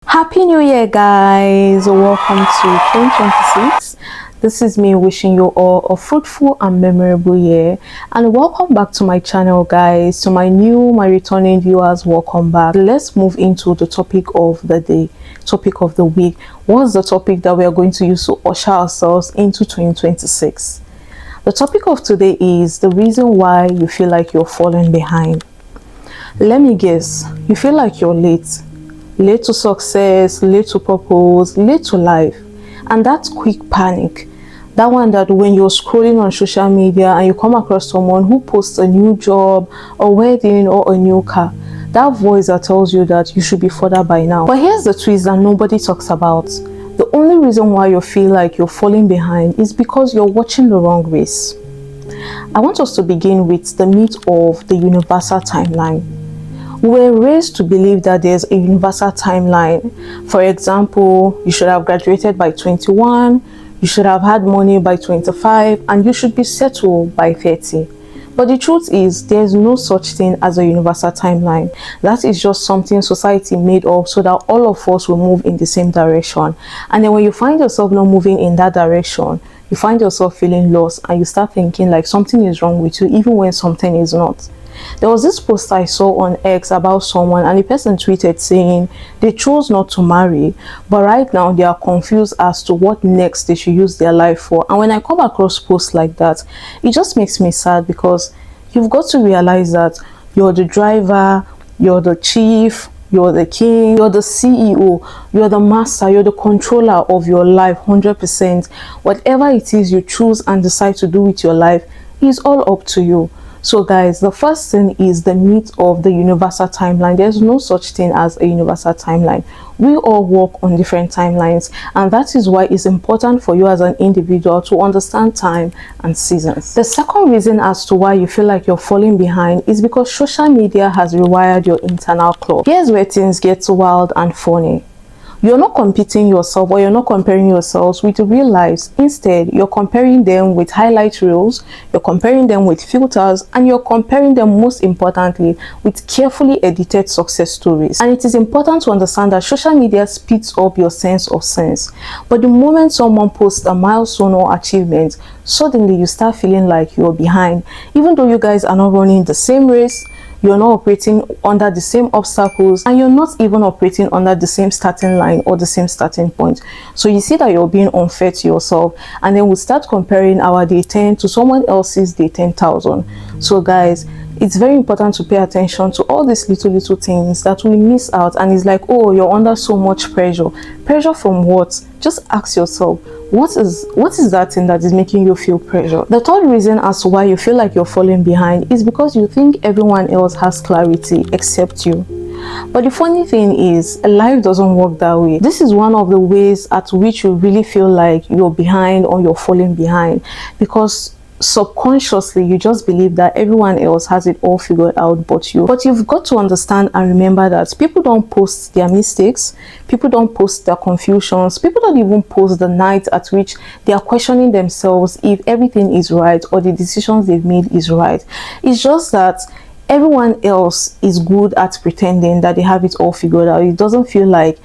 Happy New Year, guys! Welcome to 2026. This is me wishing you all a fruitful and memorable year, and welcome back to my channel, guys. To my returning viewers, welcome back. Let's move into the topic of the day, topic of the week. What's the topic that we are going to use to usher ourselves into 2026? The topic of today is the reason why you feel like you're falling behind. Let me guess, you feel like you're late to success, late to purpose, late to life. And that quick panic, that one that when you're scrolling on social media and you come across someone who posts a new job, a wedding, or a new car, that voice that tells you that you should be further by now. But here's the twist that nobody talks about. The only reason why you feel like you're falling behind is because you're watching the wrong race. I want us to begin with the myth of the universal timeline. We're raised to believe that there's a universal timeline. For example, you should have graduated by 21, you should have had money by 25, and you should be settled by 30. But the truth is, there's no such thing as a universal timeline. That is just something society made up so that all of us will move in the same direction. And then when you find yourself not moving in that direction, you find yourself feeling lost and you start thinking like something is wrong with you, even when something is not. There was this post I saw on X about someone, and the person tweeted saying they chose not to marry, but right now they are confused as to what next they should use their life for. And when I come across posts like that, it just makes me sad, because you've got to realize that you're the driver, you're the chief, you're the king, you're the CEO, you're the master, you're the controller of your life 100%. Whatever it is you choose and decide to do with your life is all up to you. So guys, the first thing is the myth of the universal timeline. There's no such thing as a universal timeline. We all work on different timelines, and that is why it's important for you as an individual to understand time and seasons. The second reason as to why you feel like you're falling behind is because social media has rewired your internal clock. Here's where things get wild and funny. You're not competing yourself, or you're not comparing yourselves with real lives. Instead, you're comparing them with highlight reels, you're comparing them with filters, and you're comparing them, most importantly, with carefully edited success stories. And it is important to understand that social media speeds up your sense of sense. But the moment someone posts a milestone or achievement, suddenly you start feeling like you're behind, even though you guys are not running the same race. You're not operating under the same obstacles, and you're not even operating under the same starting line or the same starting point. So you see that you're being unfair to yourself, and then we start comparing our day 10 to someone else's day 10,000. So guys, it's very important to pay attention to all these little things that we miss out. And it's like, oh, you're under so much pressure. Pressure from what? Just ask yourself, what is that thing that is making you feel pressure? The third reason as to why you feel like you're falling behind is because you think everyone else has clarity except you. But the funny thing is, life doesn't work that way. This is one of the ways at which you really feel like you're behind or you're falling behind, because subconsciously you just believe that everyone else has it all figured out but you. But you've got to understand and remember that people don't post their mistakes, people don't post their confusions, people don't even post the night at which they are questioning themselves if everything is right or the decisions they've made is right. It's just that everyone else is good at pretending that they have it all figured out. It doesn't feel like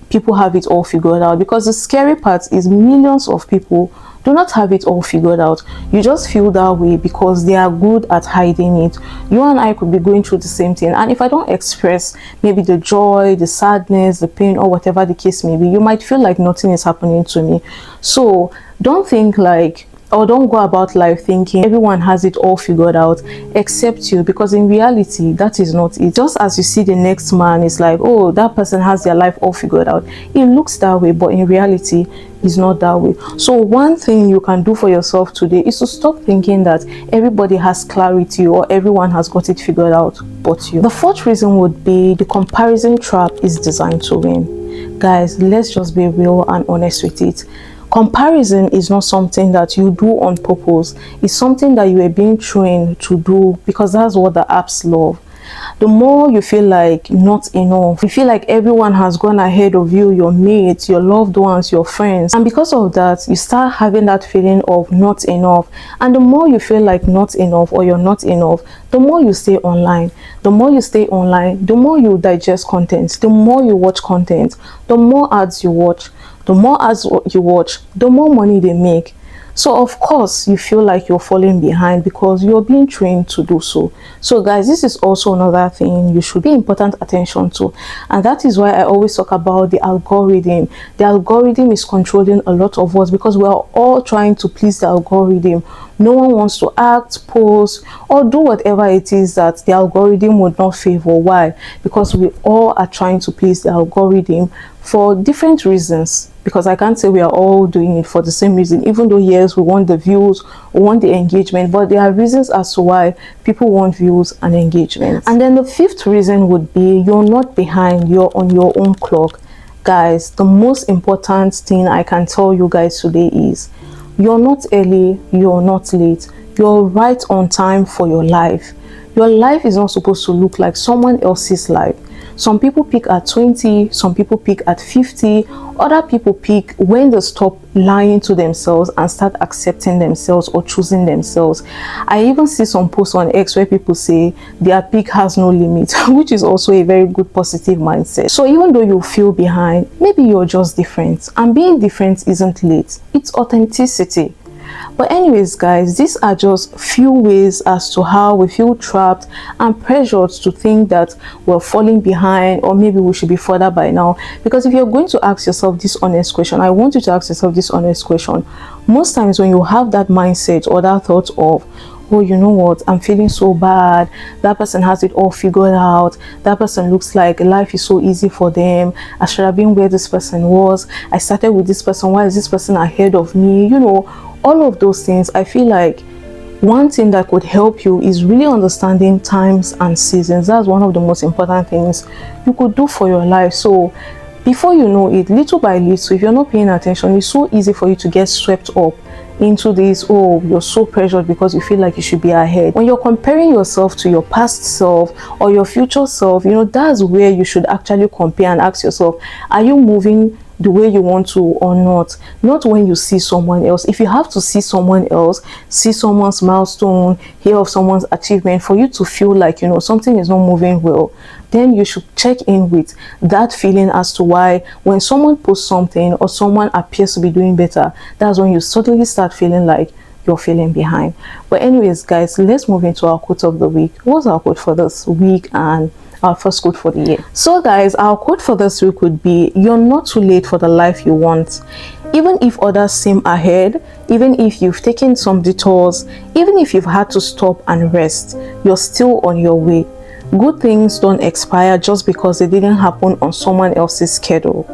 people have it all figured out, because the scary part is millions of people do not have it all figured out. You just feel that way because they are good at hiding it. You and I could be going through the same thing, and if I don't express maybe the joy, the sadness, the pain, or whatever the case may be, you might feel like nothing is happening to me. So don't think like, or don't go about life thinking everyone has it all figured out except you, because in reality that is not it. Just as you see the next man, it's like, oh, that person has their life all figured out. It looks that way, but in reality it's not that way. So one thing you can do for yourself today is to stop thinking that everybody has clarity or everyone has got it figured out but you. The fourth reason would be the comparison trap is designed to win. Guys, let's just be real and honest with it. Comparison is not something that you do on purpose. It's something that you are being trained to do because that's what the apps love. the more you feel like not enough. You feel like everyone has gone ahead of you, your mates, your loved ones, your friends, and because of that you start having that feeling of not enough. And the more you feel like not enough or you're not enough, the more you stay online. The more you stay online, the more you digest content, the more you watch content, the more ads you watch. The more ads you watch, the more money they make. So of course you feel like you're falling behind because you're being trained to do so. So guys, this is also another thing you should pay important attention to, and that is why I always talk about the algorithm. The algorithm is controlling a lot of us because we are all trying to please the algorithm. No one wants to act, post, or do whatever it is that the algorithm would not favor. Why? Because we all are trying to please the algorithm for different reasons. Because I can't say we are all doing it for the same reason, even though yes, we want the views, we want the engagement, but there are reasons as to why people want views and engagement. And then the fifth reason would be you're not behind, you're on your own clock. Guys, the most important thing I can tell you guys today is you're not early, you're not late, you're right on time for your life. Your life is not supposed to look like someone else's life. Some people peak at 20, some people peak at 50, other people peak when they stop lying to themselves and start accepting themselves or choosing themselves. I even see some posts on X where people say their peak has no limit, which is also a very good positive mindset. So even though you feel behind, maybe you're just different, and being different isn't late, it's authenticity. But anyways guys, these are just few ways as to how we feel trapped and pressured to think that we're falling behind or maybe we should be further by now. Because if you're going to ask yourself this honest question, I want you to ask yourself this honest question. Most times when you have that mindset or that thought of, oh, you know what, I'm feeling so bad, that person has it all figured out, that person looks like life is so easy for them, I should have been where this person was, I started with this person, why is this person ahead of me, you know, all of those things. I feel like one thing that could help you is really understanding times and seasons. That's one of the most important things you could do for your life. So before you know it, little by little, if you're not paying attention, it's so easy for you to get swept up into this, oh, you're so pressured because you feel like you should be ahead. When you're comparing yourself to your past self or your future self, you know, that's where you should actually compare and ask yourself, are you moving the way you want to or not when you see someone else. If you have to see someone else, see someone's milestone, hear of someone's achievement for you to feel like, you know, something is not moving well, then you should check in with that feeling as to why when someone posts something or someone appears to be doing better, that's when you suddenly start feeling like you're feeling behind. But anyways guys, let's move into our quote of the week. What's our quote for this week and our first quote for the year? So guys, our quote for this week would be, you're not too late for the life you want. Even if others seem ahead, even if you've taken some detours, even if you've had to stop and rest, you're still on your way. Good things don't expire just because they didn't happen on someone else's schedule.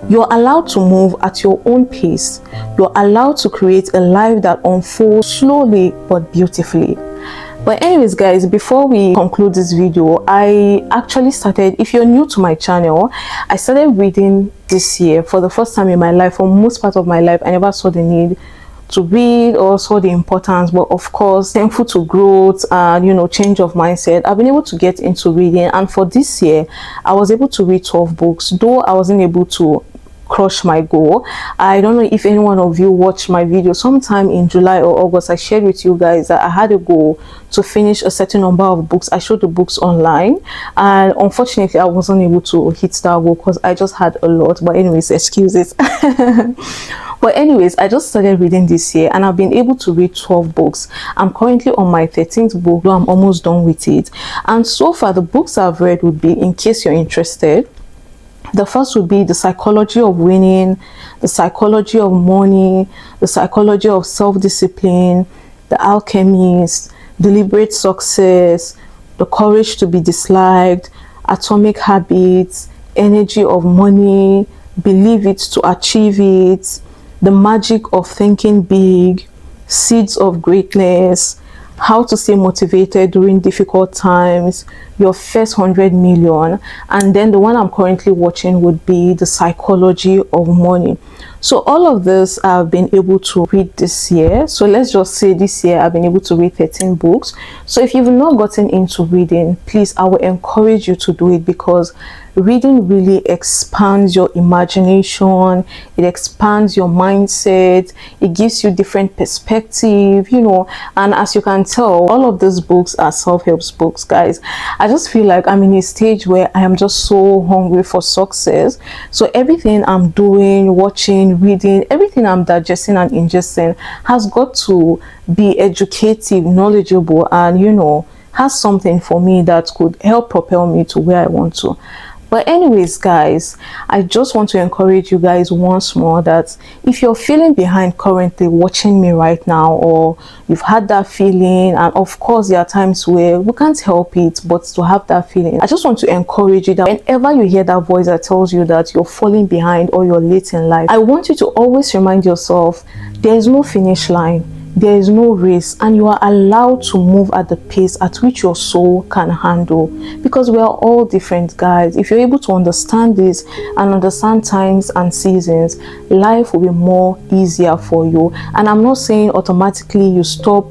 You're allowed to move at your own pace. You're allowed to create a life that unfolds slowly but beautifully. But anyways guys, before we conclude this video, I actually started, if you're new to my channel, I started reading this year for the first time in my life. For most part of my life, I never saw the need to read or saw the importance, but of course, thankful to growth and, you know, change of mindset, I've been able to get into reading. And for this year, I was able to read 12 books, though I wasn't able to crush my goal. I don't know if any one of you watched my video sometime in July or August. I shared with you guys that I had a goal to finish a certain number of books. I showed the books online, and unfortunately I wasn't able to hit that goal because I just had a lot. But anyways, excuses. But anyways, I just started reading this year and I've been able to read 12 books. I'm currently on my 13th book, though I'm almost done with it. And so far the books I've read would be, in case you're interested, the first would be The Psychology of Winning, The Psychology of Money, The Psychology of Self-Discipline, The Alchemist, Deliberate Success, The Courage to be Disliked, Atomic Habits, Energy of Money, Believe It to Achieve It, The Magic of Thinking Big, Seeds of Greatness, How to Stay Motivated During Difficult Times, Your First 100 Million, and then the one I'm currently watching would be The Psychology of Money. So all of this I've been able to read this year. So let's just say this year I've been able to read 13 books. So if you've not gotten into reading, please, I will encourage you to do it, because reading really expands your imagination, it expands your mindset, it gives you different perspective, you know. And as you can tell, all of these books are self-help books, guys. I just feel like I'm in a stage where I am just so hungry for success. So everything I'm doing, watching, reading, everything I'm digesting and ingesting has got to be educative, knowledgeable, and, you know, has something for me that could help propel me to where I want to. But anyways, guys, I just want to encourage you guys once more that if you're feeling behind currently watching me right now, or you've had that feeling, and of course there are times where we can't help it but to have that feeling, I just want to encourage you that whenever you hear that voice that tells you that you're falling behind or you're late in life, I want you to always remind yourself there is no finish line. There is no race, and you are allowed to move at the pace at which your soul can handle, because we are all different, guys. If you're able to understand this and understand times and seasons, life will be more easier for you. And I'm not saying automatically you stop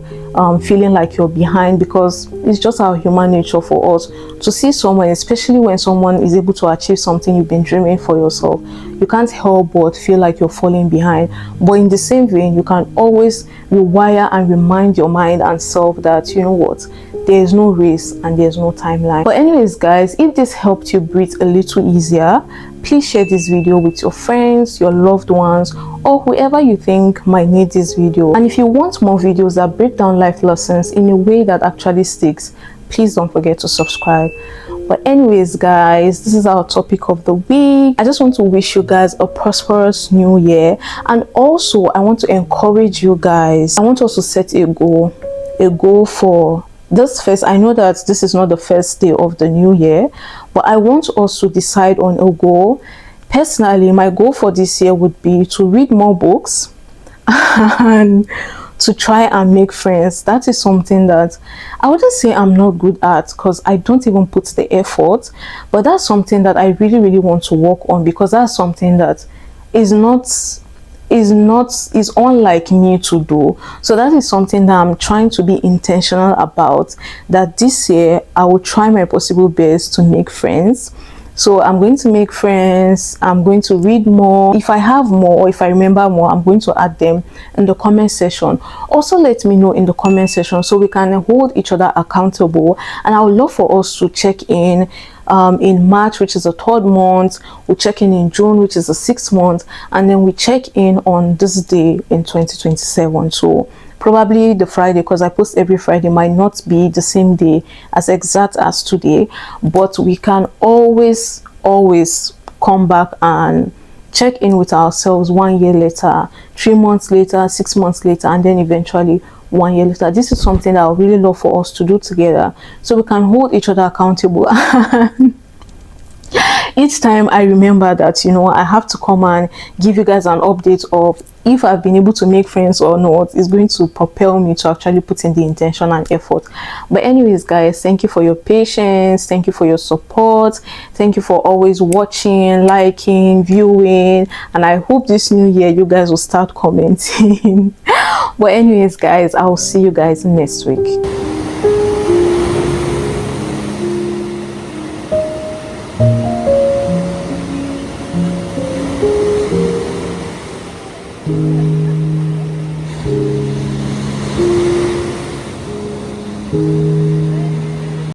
feeling like you're behind, because it's just our human nature for us to see someone, especially when someone is able to achieve something you've been dreaming for yourself, you can't help but feel like you're falling behind. But in the same vein, you can always rewire and remind your mind and self that, you know what, there is no race and there's no timeline. But anyways, guys, if this helped you breathe a little easier, please share this video with your friends, your loved ones, or whoever you think might need this video. And if you want more videos that break down life lessons in a way that actually sticks, please don't forget to subscribe. But anyways, guys, this is our topic of the week. I just want to wish you guys a prosperous new year, and also I want to encourage you guys. I want us to set a goal for this first. I know that this is not the first day of the new year, but I want us to decide on a goal. Personally, my goal for this year would be to read more books and to try and make friends. That is something that I wouldn't say I'm not good at, because I don't even put the effort, but that's something that I really want to work on, because that's something that is unlike me to do. So that is something that I'm trying to be intentional about, that this year I will try my possible best to make friends. So I'm going to make friends, I'm going to read more. If I have more, or if I remember more, I'm going to add them in the comment section. Also, let me know in the comment section so we can hold each other accountable. And I would love for us to check in March, which is the 3rd month, we check in June, which is the 6th month, and then we check in on this day in 2027. So probably the Friday, because I post every Friday, might not be the same day as exact as today, but we can always come back and check in with ourselves 1 year later, 3 months later, 6 months later, and then eventually 1 year later. This is something that I would really love for us to do together, so we can hold each other accountable. Each time I remember that, you know, I have to come and give you guys an update of if I've been able to make friends or not, is going to propel me to actually put in the intention and effort. But anyways, guys, thank you for your patience, thank you for your support, thank you for always watching, liking, viewing, and I hope this new year you guys will start commenting. But anyways, guys, I will see you guys next week.